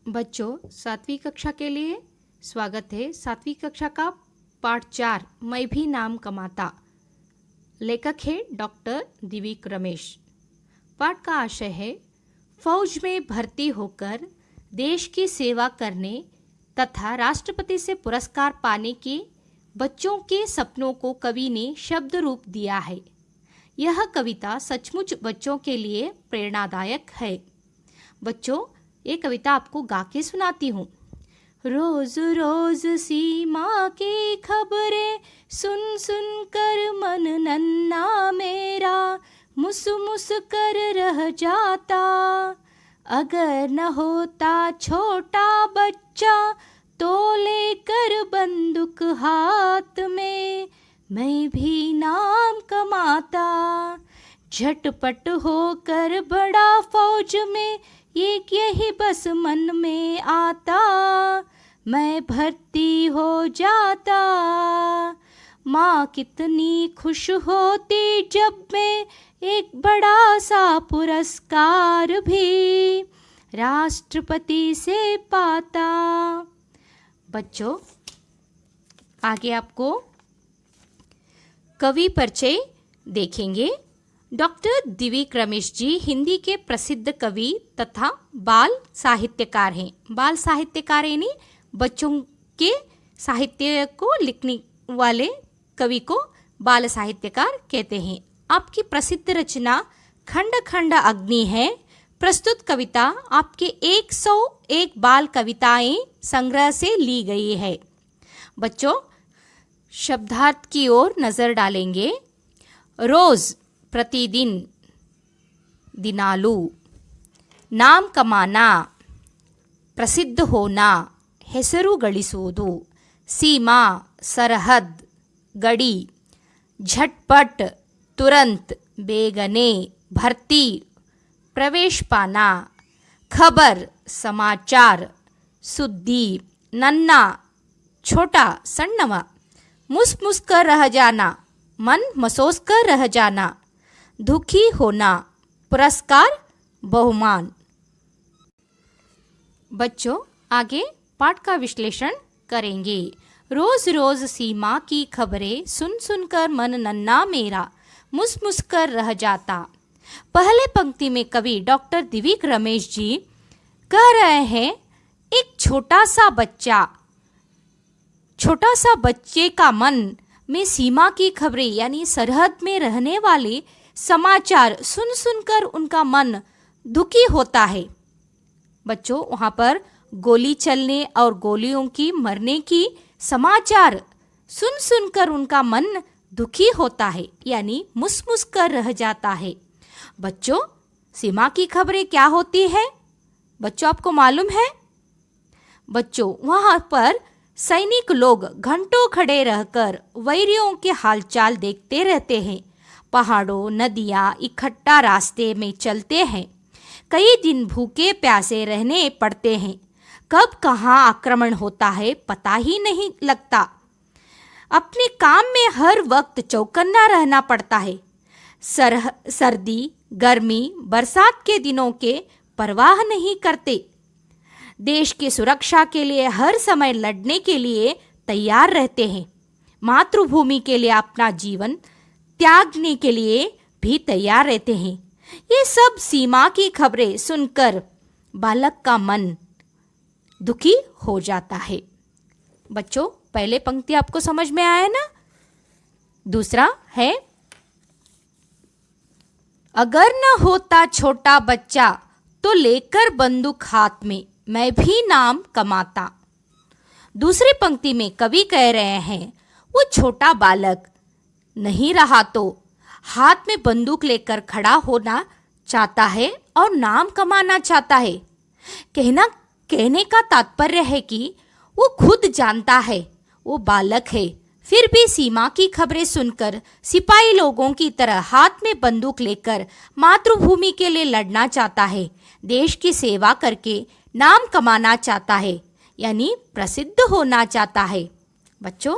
बच्चों, 7वीं कक्षा के लिए स्वागत है। 7वीं कक्षा का पाठ 4 मैं भी नाम कमाता। लेखक है डॉक्टर दिवीक रमेश। पाठ का आशय है फौज में भर्ती होकर देश की सेवा करने तथा राष्ट्रपति से पुरस्कार पाने के बच्चों के सपनों को कवि ने शब्द रूप दिया है। यह कविता सचमुच बच्चों के लिए प्रेरणादायक है। बच्चों, ये कविता आपको गा के सुनाती हूँ। रोज रोज सीमा की खबरें सुन सुन कर मन नन्ना मेरा मुस मुस कर रह जाता। अगर न होता छोटा बच्चा तो लेकर बंदूक हाथ में मैं भी नाम कमाता। झटपट होकर बड़ा फौज में एक यही बस मन में आता, मैं भर्ती हो जाता। माँ कितनी खुश होती जब मैं एक बड़ा सा पुरस्कार भी राष्ट्रपति से पाता। बच्चों, आगे आपको कवि परिचय देखेंगे। डॉक्टर दिवीक रमेश जी हिंदी के प्रसिद्ध कवि तथा बाल साहित्यकार हैं। बाल साहित्यकार यानी बच्चों के साहित्य को लिखने वाले कवि को बाल साहित्यकार कहते हैं। आपकी प्रसिद्ध रचना खंड खंड अग्नि है। प्रस्तुत कविता आपके 101 बाल कविताएं संग्रह से ली गई है। बच्चों, शब्दार्थ की ओर नजर डालेंगे। रोज, प्रतिदिन, दिनालू, नाम कमाना, प्रसिद्ध होना, ಹೆಸರು ಗಳಿಸುವುದು, सीमा, सरहद, गड़ी, झटपट, तुरंत, बेगने, भर्ती, प्रवेश पाना, खबर, समाचार, सुद्दी, नन्ना, छोटा, सन्नवा, मुस मुस कर रह जाना, मन महसूस कर रह जाना, दुखी होना, पुरस्कार, बहुमान। बच्चों, आगे पाठ का विश्लेषण करेंगे। रोज रोज सीमा की खबरें सुन सुनकर मन नन्ना मेरा मुस मुस कर रह जाता। पहले पंक्ति में कवि डॉक्टर दिवीक रमेश जी कह रहे हैं, एक छोटा सा बच्चे का मन में सीमा की खबरें यानी सरहद में रहने वाले समाचार सुन सुनकर उनका मन दुखी होता है। बच्चों, वहां पर गोली चलने और गोलियों की मरने की समाचार सुन सुनकर उनका मन दुखी होता है यानी मुस कर रह जाता है। बच्चों, सीमा की खबरें क्या होती है? बच्चों, आपको मालूम है? बच्चों, वहां पर सैनिक लोग घंटों खड़े रहकर वैरियों के हालचाल देखते रहते हैं। पहाड़ों, नदियां इकट्ठा रास्ते में चलते हैं। कई दिन भूखे प्यासे रहने पड़ते हैं। कब कहाँ आक्रमण होता है पता ही नहीं लगता। अपने काम में हर वक्त चौकन्ना रहना पड़ता है। सर्दी, गर्मी, बरसात के दिनों के परवाह नहीं करते। देश की सुरक्षा के लिए हर समय लड़ने के लिए तैयार रहते हैं। मातृभूमि के लिए अपना जीवन त्यागने के लिए भी तैयार रहते हैं। ये सब सीमा की खबरें सुनकर बालक का मन दुखी हो जाता है। बच्चों, पहले पंक्ति आपको समझ में आया ना? दूसरा है, अगर न होता छोटा बच्चा तो लेकर बंदूक हाथ में मैं भी नाम कमाता। दूसरी पंक्ति में कवि कह रहे हैं, वो छोटा बालक नहीं रहा तो हाथ में बंदूक लेकर खड़ा होना चाहता है और नाम कमाना चाहता है। कहने का तात्पर्य है कि वो खुद जानता है वो बालक है, फिर भी सीमा की खबरें सुनकर सिपाही लोगों की तरह हाथ में बंदूक लेकर मातृभूमि के लिए लड़ना चाहता है। देश की सेवा करके नाम कमाना चाहता है यानी प्रसिद्ध होना चाहता है। बच्चों,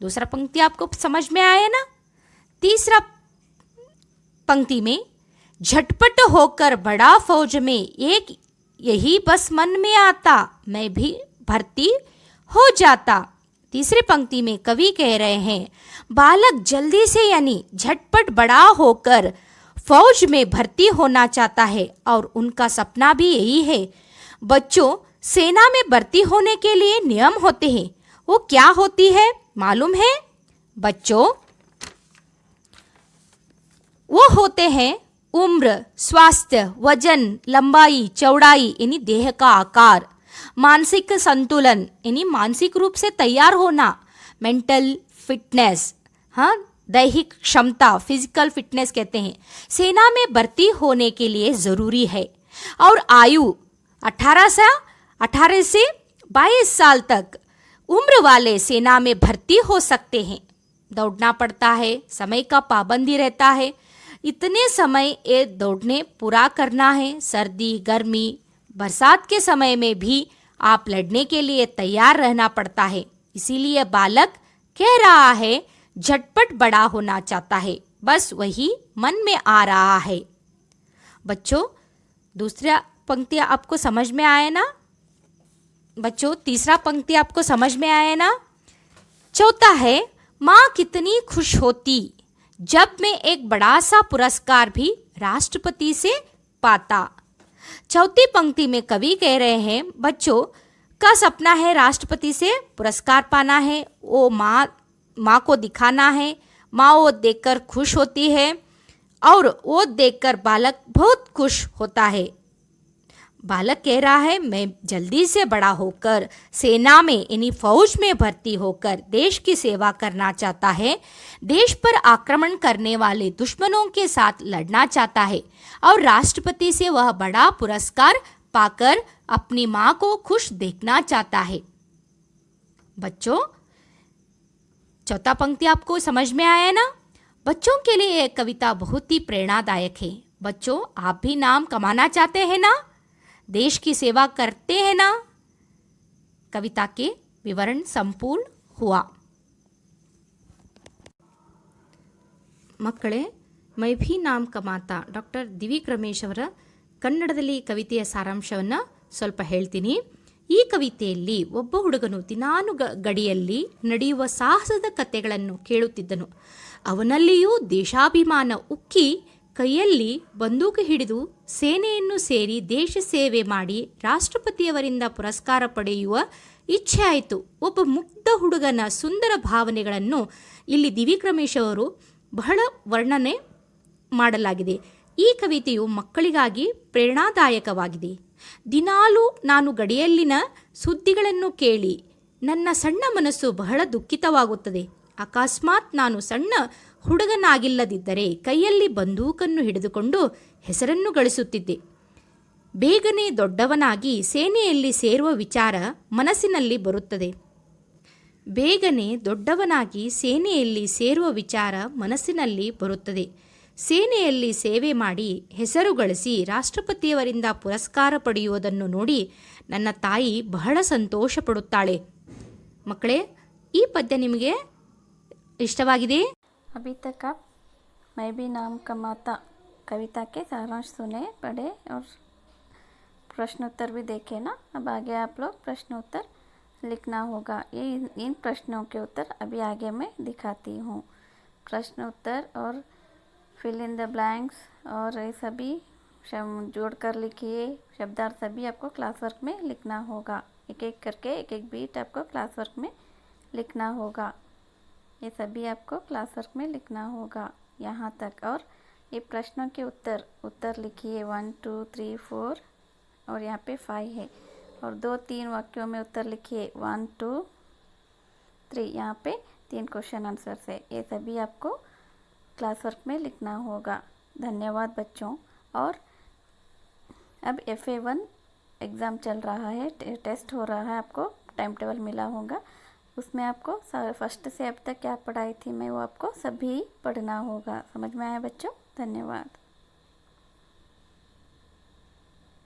दूसरा पंक्ति आपको समझ में आया ना? तीसरा पंक्ति में झटपट होकर बड़ा फौज में एक यही बस मन में आता, मैं भी भर्ती हो जाता। तीसरी पंक्ति में कवि कह रहे हैं, बालक जल्दी से यानी झटपट बड़ा होकर फौज में भर्ती होना चाहता है और उनका सपना भी यही है। बच्चों, सेना में भर्ती होने के लिए नियम होते हैं, वो क्या होती है मालूम है बच्चों? वो होते हैं उम्र, स्वास्थ्य, वजन, लंबाई, चौड़ाई यानी देह का आकार, मानसिक संतुलन यानी मानसिक रूप से तैयार होना, मेंटल फिटनेस, हाँ दैहिक क्षमता, फिजिकल फिटनेस कहते हैं, सेना में भर्ती होने के लिए जरूरी है। और आयु 18 से 22 साल तक उम्र वाले सेना में भर्ती हो सकते हैं। दौड़ना पड़ता है, समय का पाबंदी रहता है, इतने समय ये दौड़ने पूरा करना है। सर्दी, गर्मी, बरसात के समय में भी आप लड़ने के लिए तैयार रहना पड़ता है। इसीलिए बालक कह रहा है झटपट बड़ा होना चाहता है, बस वही मन में आ रहा है। बच्चों, दूसरा पंक्ति आपको समझ में आया ना? बच्चों, तीसरा पंक्ति आपको समझ में आया ना? चौथा है, माँ कितनी खुश होती जब मैं एक बड़ा सा पुरस्कार भी राष्ट्रपति से पाता। चौथी पंक्ति में कवि कह रहे हैं, बच्चों का सपना है राष्ट्रपति से पुरस्कार पाना है, वो माँ को दिखाना है। माँ वो देखकर खुश होती है और वो देखकर बालक बहुत खुश होता है। बालक कह रहा है, मैं जल्दी से बड़ा होकर सेना में यानी फौज में भर्ती होकर देश की सेवा करना चाहता है, देश पर आक्रमण करने वाले दुश्मनों के साथ लड़ना चाहता है और राष्ट्रपति से वह बड़ा पुरस्कार पाकर अपनी माँ को खुश देखना चाहता है। बच्चों, चौथा पंक्ति आपको समझ में आया ना? बच्चों के लिए यह कविता बहुत ही प्रेरणादायक है। बच्चों, आप भी नाम कमाना चाहते हैं ना? देश की सेवा करते हैं ना? कविता के विवरण संपूर्ण हुआ। ಮಕ್ಕಳೇ, ಮೈ ಭಿ ನಾಮ್ ಕಮಾತಾ ಡಾಕ್ಟರ್ ದಿವಿಕ್ ರಮೇಶ್ ಅವರ ಕನ್ನಡದಲ್ಲಿ ಕವಿತೆಯ ಸಾರಾಂಶವನ್ನು ಸ್ವಲ್ಪ ಹೇಳ್ತೀನಿ. ಈ ಕವಿತೆಯಲ್ಲಿ ಒಬ್ಬ ಹುಡುಗನು ದಿನಾನು ಗಡಿಯಲ್ಲಿ ನಡೆಯುವ ಸಾಹಸದ ಕಥೆಗಳನ್ನು ಕೇಳುತ್ತಿದ್ದನು. ಅವನಲ್ಲಿಯೂ ದೇಶಾಭಿಮಾನ ಉಕ್ಕಿ ಕೈಯಲ್ಲಿ ಬಂದೂಕು ಹಿಡಿದು ಸೇನೆಯನ್ನು ಸೇರಿ ದೇಶ ಸೇವೆ ಮಾಡಿ ರಾಷ್ಟ್ರಪತಿಯವರಿಂದ ಪುರಸ್ಕಾರ ಪಡೆಯುವ ಇಚ್ಛೆ ಆಯಿತು. ಒಬ್ಬ ಮುಗ್ಧ ಹುಡುಗನ ಸುಂದರ ಭಾವನೆಗಳನ್ನು ಇಲ್ಲಿ ದಿವಿಕ್ ರಮೇಶ್ ಅವರು ಬಹಳ ವರ್ಣನೆ ಮಾಡಲಾಗಿದೆ. ಈ ಕವಿತೆಯು ಮಕ್ಕಳಿಗಾಗಿ ಪ್ರೇರಣಾದಾಯಕವಾಗಿದೆ. ದಿನಾಲೂ ನಾನು ಗಡಿಯಲ್ಲಿನ ಸುದ್ದಿಗಳನ್ನು ಕೇಳಿ ನನ್ನ ಸಣ್ಣ ಮನಸ್ಸು ಬಹಳ ದುಃಖಿತವಾಗುತ್ತದೆ. ಅಕಸ್ಮಾತ್ ನಾನು ಸಣ್ಣ ಹುಡುಗನಾಗಿಲ್ಲದಿದ್ದರೆ ಕೈಯಲ್ಲಿ ಬಂದೂಕನ್ನು ಹಿಡಿದುಕೊಂಡು ಹೆಸರನ್ನು ಗಳಿಸುತ್ತಿದ್ದೆ. ಬೇಗನೆ ದೊಡ್ಡವನಾಗಿ ಸೇನೆಯಲ್ಲಿ ಸೇರುವ ವಿಚಾರ ಮನಸ್ಸಿನಲ್ಲಿ ಬರುತ್ತದೆ. ಸೇನೆಯಲ್ಲಿ ಸೇವೆ ಮಾಡಿ ಹೆಸರು ಗಳಿಸಿ ರಾಷ್ಟ್ರಪತಿಯವರಿಂದ ಪುರಸ್ಕಾರ ಪಡೆಯುವುದನ್ನು ನೋಡಿ ನನ್ನ ತಾಯಿ ಬಹಳ ಸಂತೋಷ ಪಡುತ್ತಾಳೆ. ಮಕ್ಕಳೇ, ಈ ಪದ್ಯ ನಿಮಗೆ ಇಷ್ಟವಾಗಿದೆ? अभी तक आप मैं भी नाम कमाता कविता के सारांश सुने, पढ़े और प्रश्नोत्तर भी देखे ना. अब आगे आप लोग प्रश्नोत्तर लिखना होगा. ये इन प्रश्नों के उत्तर अभी आगे मैं दिखाती हूँ. प्रश्नोत्तर और फिल इन द ब्लैंक्स और ये सभी जोड़ कर लिखिए. शब्दार्थ सभी आपको क्लास वर्क में लिखना होगा. एक एक करके एक एक बीट आपको क्लास वर्क में लिखना होगा. ये सभी आपको क्लास वर्क में लिखना होगा यहाँ तक. और ये प्रश्नों के उत्तर लिखिए 1 2 3 4 और यहाँ पे 5 है. और 2-3 वाक्यों में उत्तर लिखिए 1 2 3. यहाँ पे 3 क्वेश्चन आंसर्स है. ये सभी आपको क्लास वर्क में लिखना होगा. धन्यवाद बच्चों. और अब FA1 एग्ज़ाम चल रहा है, टेस्ट हो रहा है, आपको टाइम टेबल मिला होगा. उसमें आपको फर्स्ट से अब तक क्या पढ़ाई थी मैं वो आपको सभी पढ़ना होगा. समझ में आया बच्चों? धन्यवाद.